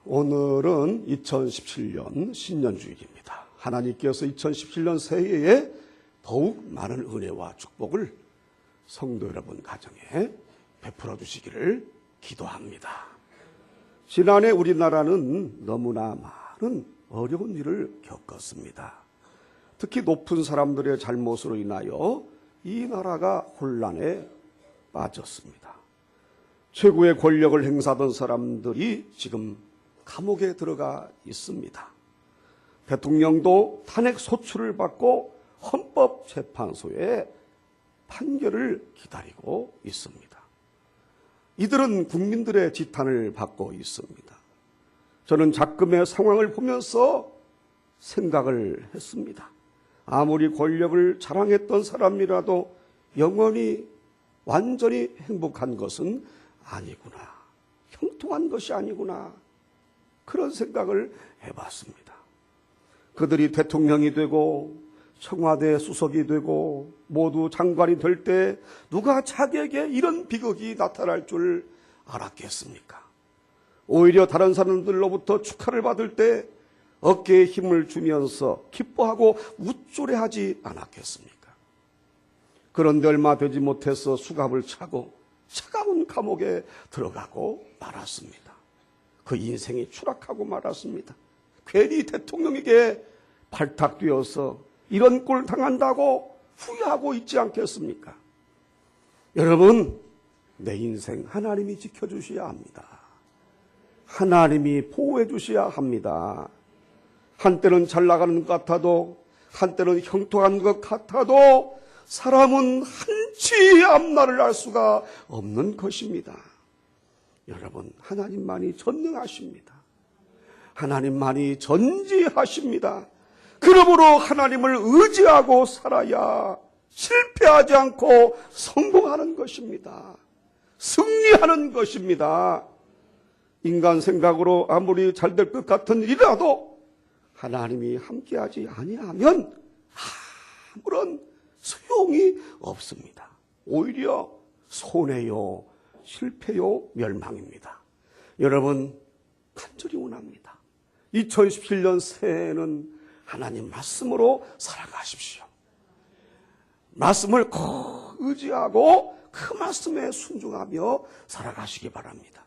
오늘은 2017년 신년주일입니다. 하나님께서 2017년 새해에 더욱 많은 은혜와 축복을 성도 여러분 가정에 베풀어 주시기를 기도합니다. 지난해 우리나라는 너무나 많은 어려운 일을 겪었습니다. 특히 높은 사람들의 잘못으로 인하여 이 나라가 혼란에 빠졌습니다. 최고의 권력을 행사하던 사람들이 지금 감옥에 들어가 있습니다. 대통령도 탄핵 소추를 받고 헌법재판소의 판결을 기다리고 있습니다. 이들은 국민들의 지탄을 받고 있습니다. 저는 자금의 상황을 보면서 생각을 했습니다. 아무리 권력을 자랑했던 사람이라도 영원히 완전히 행복한 것은 아니구나. 형통한 것이 아니구나. 그런 생각을 해봤습니다. 그들이 대통령이 되고 청와대 수석이 되고 모두 장관이 될 때 누가 자기에게 이런 비극이 나타날 줄 알았겠습니까? 오히려 다른 사람들로부터 축하를 받을 때 어깨에 힘을 주면서 기뻐하고 우쭐해하지 않았겠습니까? 그런데 얼마 되지 못해서 수갑을 차고 차가운 감옥에 들어가고 말았습니다. 그 인생이 추락하고 말았습니다. 괜히 대통령에게 발탁되어서 이런 꼴 당한다고 후회하고 있지 않겠습니까? 여러분, 내 인생 하나님이 지켜주셔야 합니다. 하나님이 보호해 주셔야 합니다. 한때는 잘 나가는 것 같아도, 한때는 형통한 것 같아도 사람은 한치 앞날을 알 수가 없는 것입니다. 여러분, 하나님만이 전능하십니다. 하나님만이 전지하십니다. 그러므로 하나님을 의지하고 살아야 실패하지 않고 성공하는 것입니다. 승리하는 것입니다. 인간 생각으로 아무리 잘 될 것 같은 일이라도 하나님이 함께하지 아니하면 아무런 소용이 없습니다. 오히려 손해요, 실패요, 멸망입니다. 여러분, 간절히 원합니다. 2017년 새해에는 하나님 말씀으로 살아가십시오. 말씀을 꼭 의지하고 그 말씀에 순종하며 살아가시기 바랍니다.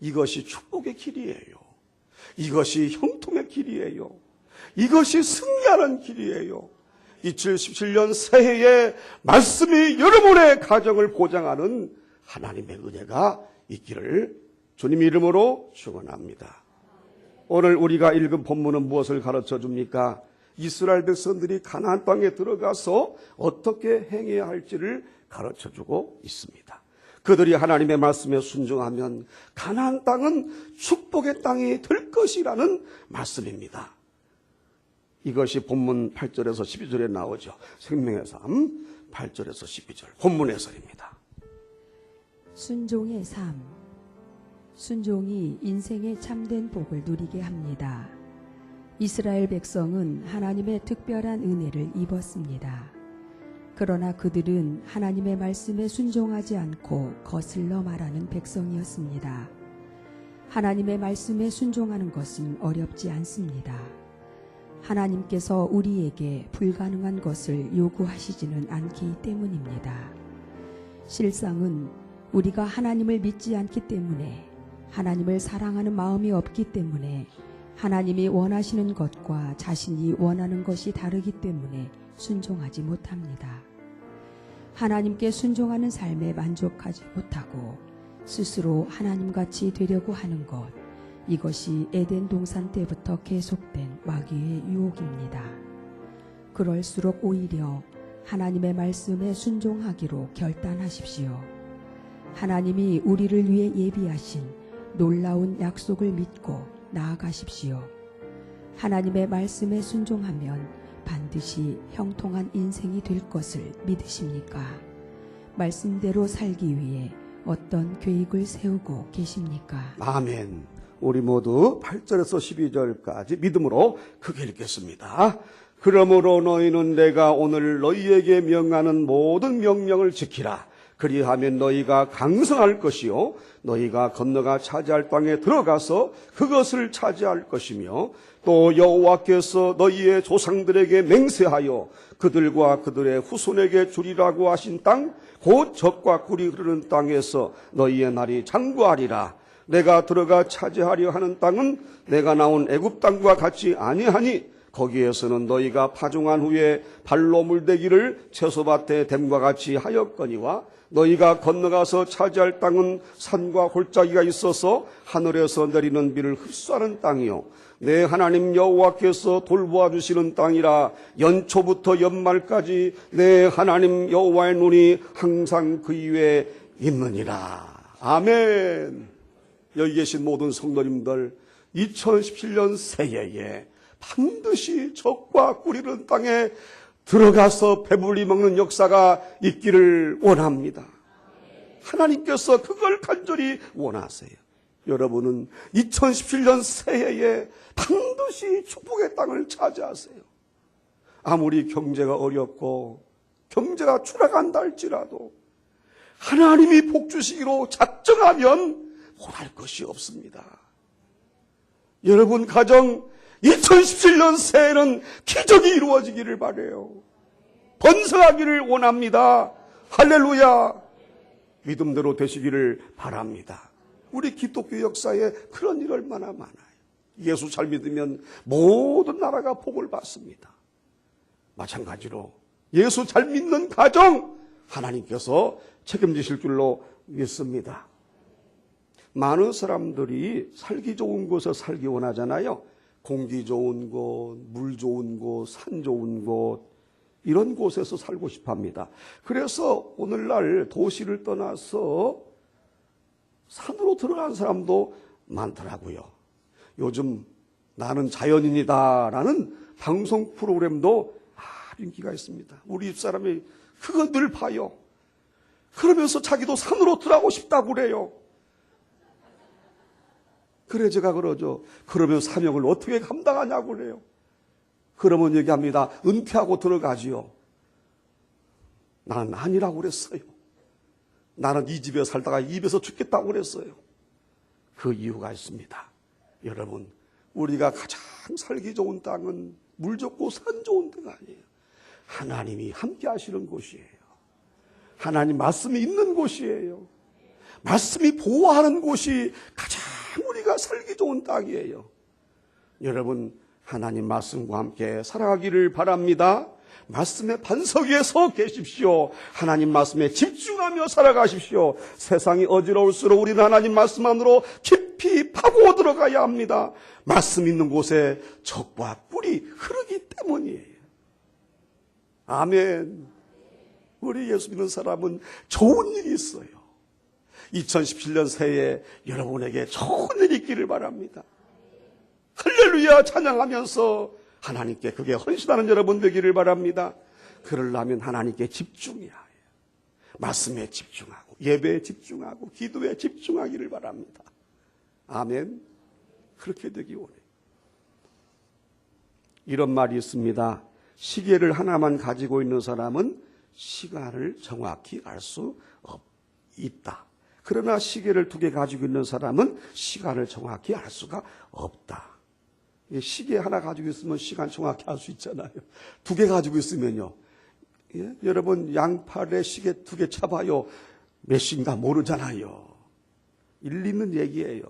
이것이 축복의 길이에요. 이것이 형통의 길이에요. 이것이 승리하는 길이에요. 2017년 새해에 말씀이 여러분의 가정을 보장하는 하나님의 은혜가 있기를 주님 이름으로 축원합니다. 오늘 우리가 읽은 본문은 무엇을 가르쳐 줍니까? 이스라엘 백성들이 가나안 땅에 들어가서 어떻게 행해야 할지를 가르쳐 주고 있습니다. 그들이 하나님의 말씀에 순종하면 가나안 땅은 축복의 땅이 될 것이라는 말씀입니다. 이것이 본문 8절에서 12절에 나오죠. 생명의 삶 8절에서 12절 본문 해설입니다. 순종의 삶. 순종이 인생의 참된 복을 누리게 합니다. 이스라엘 백성은 하나님의 특별한 은혜를 입었습니다. 그러나 그들은 하나님의 말씀에 순종하지 않고 거슬러 말하는 백성이었습니다. 하나님의 말씀에 순종하는 것은 어렵지 않습니다. 하나님께서 우리에게 불가능한 것을 요구하시지는 않기 때문입니다. 실상은 우리가 하나님을 믿지 않기 때문에, 하나님을 사랑하는 마음이 없기 때문에, 하나님이 원하시는 것과 자신이 원하는 것이 다르기 때문에 순종하지 못합니다. 하나님께 순종하는 삶에 만족하지 못하고 스스로 하나님같이 되려고 하는 것, 이것이 에덴 동산 때부터 계속된 마귀의 유혹입니다. 그럴수록 오히려 하나님의 말씀에 순종하기로 결단하십시오. 하나님이 우리를 위해 예비하신 놀라운 약속을 믿고 나아가십시오. 하나님의 말씀에 순종하면 반드시 형통한 인생이 될 것을 믿으십니까? 말씀대로 살기 위해 어떤 계획을 세우고 계십니까? 아멘. 우리 모두 8절에서 12절까지 믿음으로 크게 읽겠습니다. 그러므로 너희는 내가 오늘 너희에게 명하는 모든 명령을 지키라. 그리하면 너희가 강성할 것이요 너희가 건너가 차지할 땅에 들어가서 그것을 차지할 것이며 또 여호와께서 너희의 조상들에게 맹세하여 그들과 그들의 후손에게 주리라고 하신 땅 곧 젖과 꿀이 흐르는 땅에서 너희의 날이 장구하리라. 내가 들어가 차지하려 하는 땅은 내가 나온 애굽 땅과 같이 아니하니 거기에서는 너희가 파종한 후에 발로 물대기를 채소밭에 댐과 같이 하였거니와 너희가 건너가서 차지할 땅은 산과 골짜기가 있어서 하늘에서 내리는 비를 흡수하는 땅이요 내 하나님 여호와께서 돌보아 주시는 땅이라. 연초부터 연말까지 내 하나님 여호와의 눈이 항상 그 위에 있느니라. 아멘. 여기 계신 모든 성도님들 2017년 새해에 반드시 젖과 꿀 흐르는 땅에 들어가서 배불리 먹는 역사가 있기를 원합니다. 하나님께서 그걸 간절히 원하세요. 여러분은 2017년 새해에 반드시 축복의 땅을 차지하세요. 아무리 경제가 어렵고 경제가 추락한다 할지라도 하나님이 복 주시기로 작정하면 못할 것이 없습니다. 여러분 가정 2017년 새해는 기적이 이루어지기를 바라요. 번성하기를 원합니다. 할렐루야. 믿음대로 되시기를 바랍니다. 우리 기독교 역사에 그런 일 얼마나 많아요. 예수 잘 믿으면 모든 나라가 복을 받습니다. 마찬가지로 예수 잘 믿는 가정 하나님께서 책임지실 줄로 믿습니다. 많은 사람들이 살기 좋은 곳에 살기 원하잖아요. 공기 좋은 곳, 물 좋은 곳, 산 좋은 곳, 이런 곳에서 살고 싶어 합니다. 그래서 오늘날 도시를 떠나서 산으로 들어간 사람도 많더라고요. 요즘 나는 자연인이다라는 방송 프로그램도 아주 인기가 있습니다. 우리 집사람이 그거 늘 봐요. 그러면서 자기도 산으로 들어가고 싶다고 그래요. 그래 제가 그러죠. 그러면 사명을 어떻게 감당하냐고 그래요. 그러면 얘기합니다. 은퇴하고 들어가지요. 나는 아니라고 그랬어요. 나는 이 집에 살다가 이 집에서 죽겠다고 그랬어요. 그 이유가 있습니다. 여러분, 우리가 가장 살기 좋은 땅은 물 좋고 산 좋은 데가 아니에요. 하나님이 함께 하시는 곳이에요. 하나님 말씀이 있는 곳이에요. 말씀이 보호하는 곳이 가장 우리가 살기 좋은 땅이에요. 여러분, 하나님 말씀과 함께 살아가기를 바랍니다. 말씀의 반석 위에 서 계십시오. 하나님 말씀에 집중하며 살아가십시오. 세상이 어지러울수록 우리는 하나님 말씀 안으로 깊이 파고 들어가야 합니다. 말씀 있는 곳에 젖과 꿀이 흐르기 때문이에요. 아멘. 우리 예수 믿는 사람은 좋은 일이 있어요. 2017년 새해에 여러분에게 좋은 일이 있기를 바랍니다. 할렐루야 찬양하면서 하나님께 그게 헌신하는 여러분 되기를 바랍니다. 그러려면 하나님께 집중해야 해요. 말씀에 집중하고 예배에 집중하고 기도에 집중하기를 바랍니다. 아멘. 그렇게 되기 원해요. 이런 말이 있습니다. 시계를 하나만 가지고 있는 사람은 시간을 정확히 알 수 있다. 그러나 시계를 2개 가지고 있는 사람은 시간을 정확히 알 수가 없다. 시계 하나 가지고 있으면 시간 정확히 알 수 있잖아요. 2개 가지고 있으면요. 예? 여러분 양팔에 시계 2개 차봐요. 몇 시인가 모르잖아요. 일리 있는 얘기예요.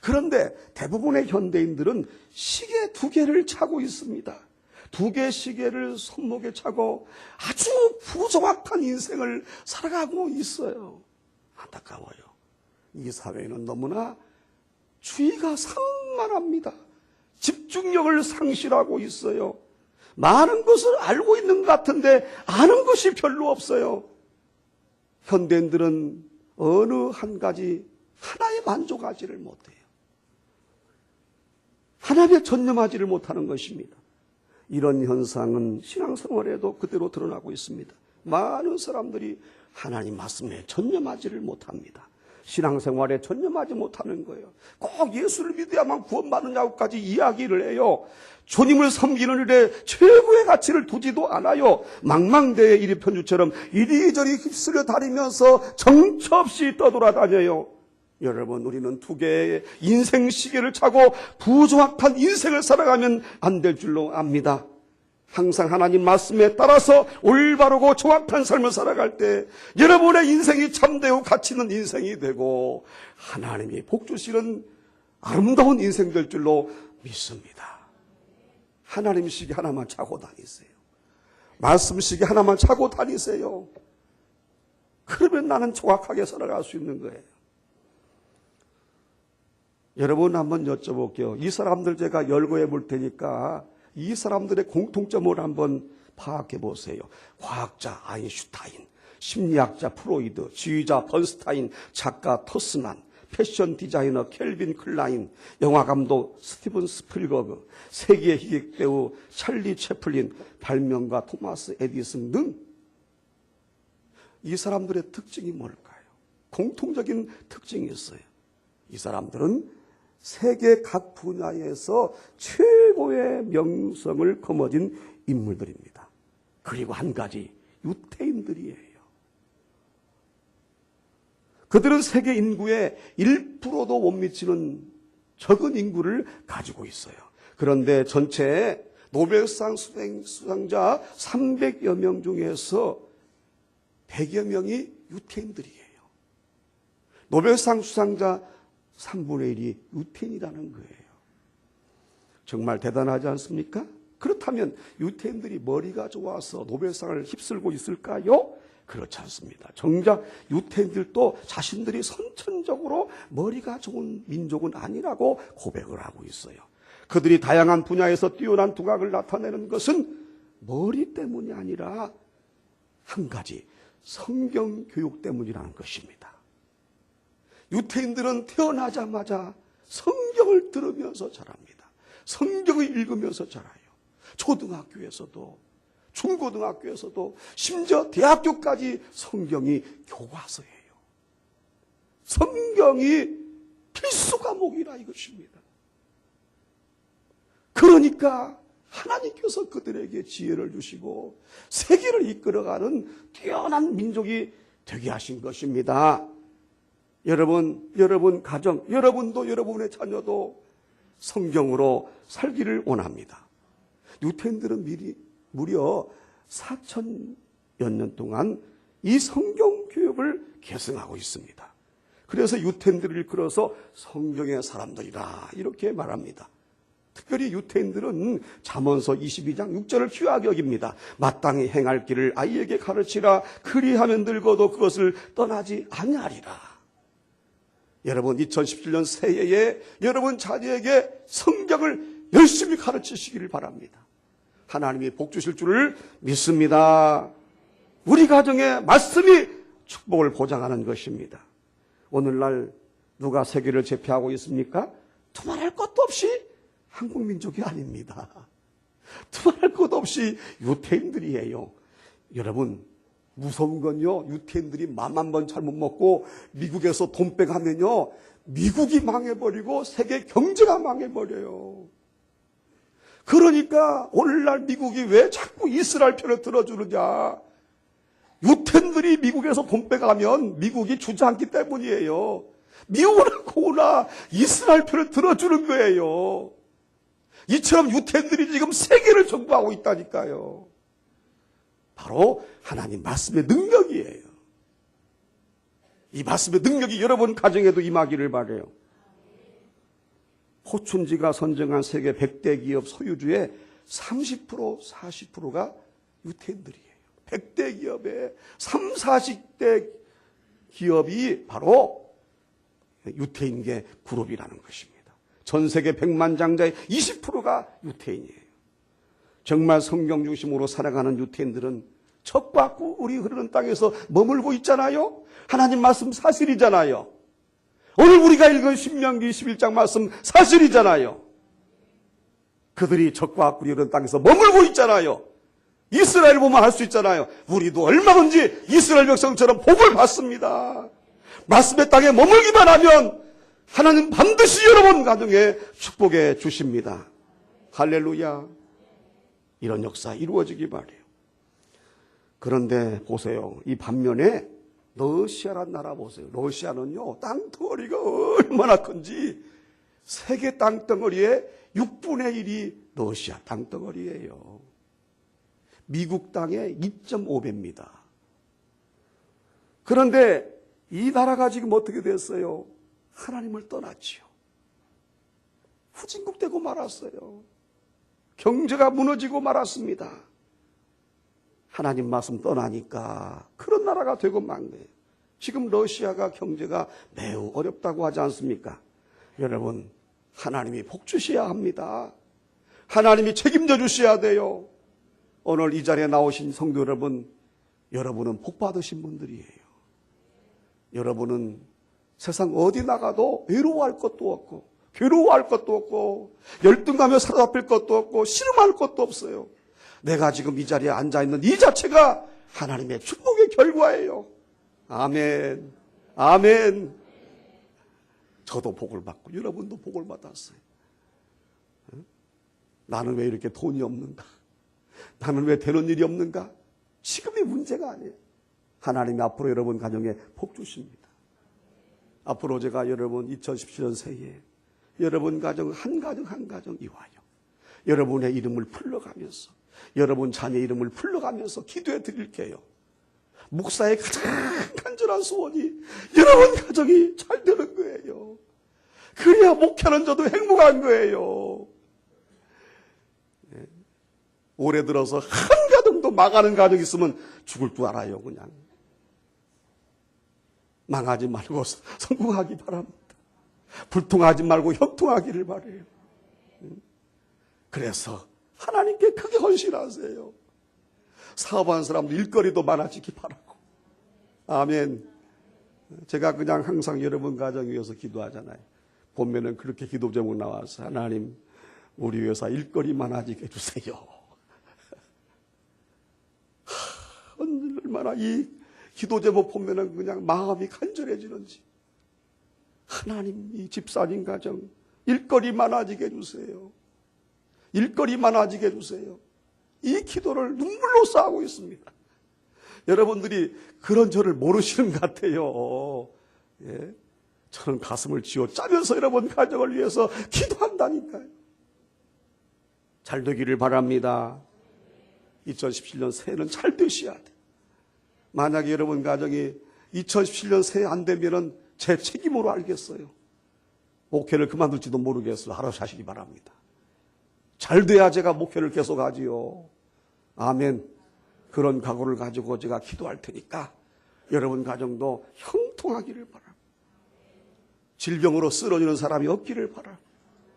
그런데 대부분의 현대인들은 시계 2개를 차고 있습니다. 2개 시계를 손목에 차고 아주 부정확한 인생을 살아가고 있어요. 안타까워요. 이 사회는 너무나 주의가 산만합니다. 집중력을 상실하고 있어요. 많은 것을 알고 있는 것 같은데 아는 것이 별로 없어요. 현대인들은 어느 한 가지 하나에 만족하지를 못해요. 하나님에 전념하지를 못하는 것입니다. 이런 현상은 신앙생활에도 그대로 드러나고 있습니다. 많은 사람들이 하나님 말씀에 전념하지를 못합니다. 신앙생활에 전념하지 못하는 거예요. 꼭 예수를 믿어야만 구원받느냐고까지 이야기를 해요. 주님을 섬기는 일에 최고의 가치를 두지도 않아요. 망망대해 이리 편주처럼 이리저리 휩쓸려 다니면서 정처 없이 떠돌아다녀요. 여러분, 우리는 두 개의 인생 시계를 차고 부정확한 인생을 살아가면 안 될 줄로 압니다. 항상 하나님 말씀에 따라서 올바르고 정확한 삶을 살아갈 때 여러분의 인생이 참되고 가치 있는 인생이 되고 하나님이 복 주시는 아름다운 인생 될 줄로 믿습니다. 하나님 시계 하나만 차고 다니세요. 말씀 시계 하나만 차고 다니세요. 그러면 나는 정확하게 살아갈 수 있는 거예요. 여러분 한번 여쭤볼게요. 이 사람들 제가 열거해 볼 테니까 이 사람들의 공통점을 한번 파악해 보세요. 과학자 아인슈타인, 심리학자 프로이드, 지휘자 번스타인, 작가 토스만, 패션 디자이너 켈빈 클라인, 영화감독 스티븐 스필버그, 세계 기획배우 찰리 채플린, 발명가 토마스 에디슨 등 이 사람들의 특징이 뭘까요? 공통적인 특징이 있어요. 이 사람들은 세계 각 분야에서 최고의 명성을 거머쥔 인물들입니다. 그리고 한 가지, 유태인들이에요. 그들은 세계 인구의 1%도 못 미치는 적은 인구를 가지고 있어요. 그런데 전체 노벨상 수상자 300여 명 중에서 100여 명이 유태인들이에요. 노벨상 수상자 3분의 1이 유태인이라는 거예요. 정말 대단하지 않습니까? 그렇다면 유태인들이 머리가 좋아서 노벨상을 휩쓸고 있을까요? 그렇지 않습니다. 정작 유태인들도 자신들이 선천적으로 머리가 좋은 민족은 아니라고 고백을 하고 있어요. 그들이 다양한 분야에서 뛰어난 두각을 나타내는 것은 머리 때문이 아니라 한 가지, 성경 교육 때문이라는 것입니다. 유태인들은 태어나자마자 성경을 들으면서 자랍니다. 성경을 읽으면서 자라요. 초등학교에서도, 중고등학교에서도, 심지어 대학교까지 성경이 교과서예요. 성경이 필수 과목이라 이것입니다. 그러니까 하나님께서 그들에게 지혜를 주시고 세계를 이끌어가는 뛰어난 민족이 되게 하신 것입니다. 여러분 가정, 여러분도 여러분의 자녀도 성경으로 살기를 원합니다. 유태인들은 무려 4,000여 년 동안 이 성경 교육을 계승하고 있습니다. 그래서 유태인들을 이끌어서 성경의 사람들이라 이렇게 말합니다. 특별히 유태인들은 잠언서 22장 6절을 귀하게 여깁니다. 마땅히 행할 길을 아이에게 가르치라. 그리하면 늙어도 그것을 떠나지 아니하리라. 여러분 2017년 새해에 여러분 자녀에게 성경을 열심히 가르치시기를 바랍니다. 하나님이 복 주실 줄을 믿습니다. 우리 가정에 말씀이 축복을 보장하는 것입니다. 오늘날 누가 세계를 제패하고 있습니까? 두말할 것도 없이 한국 민족이 아닙니다. 두말할 것도 없이 유태인들이에요. 여러분 무서운 건요, 유태인들이 맘 한 번 잘못 먹고 미국에서 돈 빼가면요, 미국이 망해버리고 세계 경제가 망해버려요. 그러니까 오늘날 미국이 왜 자꾸 이스라엘 편을 들어주느냐. 유태인들이 미국에서 돈 빼가면 미국이 주저앉기 때문이에요. 미워나 고나 이스라엘 편을 들어주는 거예요. 이처럼 유태인들이 지금 세계를 정부하고 있다니까요. 바로 하나님 말씀의 능력이에요. 이 말씀의 능력이 여러분 가정에도 임하기를 바라요. 포춘지가 선정한 세계 100대 기업 소유주의 30%, 40%가 유태인들이에요. 100대 기업의 30, 40대 기업이 바로 유태인계 그룹이라는 것입니다. 전 세계 100만 장자의 20%가 유태인이에요. 정말 성경 중심으로 살아가는 유태인들은 척과 꿀이 흐르는 땅에서 머물고 있잖아요. 하나님 말씀 사실이잖아요. 오늘 우리가 읽은 신명기 11장 말씀 사실이잖아요. 그들이 척과 꿀이 흐르는 땅에서 머물고 있잖아요. 이스라엘 보면 할 수 있잖아요. 우리도 얼마든지 이스라엘 백성처럼 복을 받습니다. 말씀의 땅에 머물기만 하면 하나님 반드시 여러분 가정에 축복해 주십니다. 할렐루야. 이런 역사 이루어지기 바래요. 그런데 보세요. 이 반면에 러시아란 나라 보세요. 러시아는요, 땅덩어리가 얼마나 큰지 세계 땅덩어리의 6분의 1이 러시아 땅덩어리예요. 미국 땅의 2.5배입니다. 그런데 이 나라가 지금 어떻게 됐어요? 하나님을 떠났지요. 후진국되고 말았어요. 경제가 무너지고 말았습니다. 하나님 말씀 떠나니까 그런 나라가 되고 만 거예요. 지금 러시아가 경제가 매우 어렵다고 하지 않습니까? 여러분, 하나님이 복 주셔야 합니다. 하나님이 책임져 주셔야 돼요. 오늘 이 자리에 나오신 성도 여러분, 여러분은 복 받으신 분들이에요. 여러분은 세상 어디 나가도 외로워할 것도 없고 괴로워할 것도 없고 열등하며 사로잡힐 것도 없고 씨름할 것도 없어요. 내가 지금 이 자리에 앉아있는 이 자체가 하나님의 축복의 결과예요. 아멘. 아멘. 저도 복을 받고 여러분도 복을 받았어요. 나는 왜 이렇게 돈이 없는가? 나는 왜 되는 일이 없는가? 지금이 문제가 아니에요. 하나님이 앞으로 여러분 가정에 복 주십니다. 앞으로 제가 여러분 2017년 새해에 여러분 가정 한 가정 이와요. 여러분의 이름을 불러가면서 여러분 자녀 이름을 불러가면서 기도해 드릴게요. 목사의 가장 간절한 소원이 여러분 가정이 잘 되는 거예요. 그래야 목회하는 저도 행복한 거예요. 올해 들어서 한 가정도 망하는 가정이 있으면 죽을 줄 알아요. 그냥 망하지 말고 성공하기 바랍니다. 불통하지 말고 형통하기를 바라요. 그래서 하나님께 크게 헌신하세요. 사업하는 사람도 일거리도 많아지기 바라고. 아멘. 제가 그냥 항상 여러분 가정 위해서 기도하잖아요. 보면은 그렇게 기도 제목 나와서 하나님 우리 회사 일거리 많아지게 해주세요. 얼마나 이 기도 제목 보면은 그냥 마음이 간절해지는지. 하나님 이 집사님 가정 일거리 많아지게 해주세요. 일거리 많아지게 해주세요. 이 기도를 눈물로 쌓고 있습니다. 여러분들이 그런 저를 모르시는 것 같아요. 예. 저는 가슴을 쥐어 짜면서 여러분 가정을 위해서 기도한다니까요. 잘 되기를 바랍니다. 2017년 새해는 잘 되셔야 돼. 만약에 여러분 가정이 2017년 새해 안 되면은 제 책임으로 알겠어요. 목회를 그만둘지도 모르겠어요. 알아서 하시기 바랍니다. 잘 돼야 제가 목회를 계속 하지요. 아멘. 그런 각오를 가지고 제가 기도할 테니까 여러분 가정도 형통하기를 바랍니다. 질병으로 쓰러지는 사람이 없기를 바랍니다.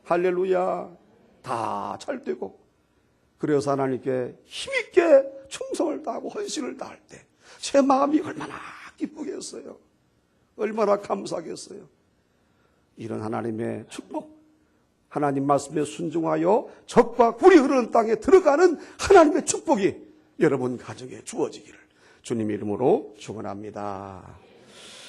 할렐루야. 다 잘 되고 그래서 하나님께 힘있게 충성을 다하고 헌신을 다할 때 제 마음이 얼마나 기쁘겠어요. 얼마나 감사하겠어요. 이런 하나님의 축복, 하나님 말씀에 순종하여 적과 꿀이 흐르는 땅에 들어가는 하나님의 축복이 여러분 가정에 주어지기를 주님 이름으로 축원합니다.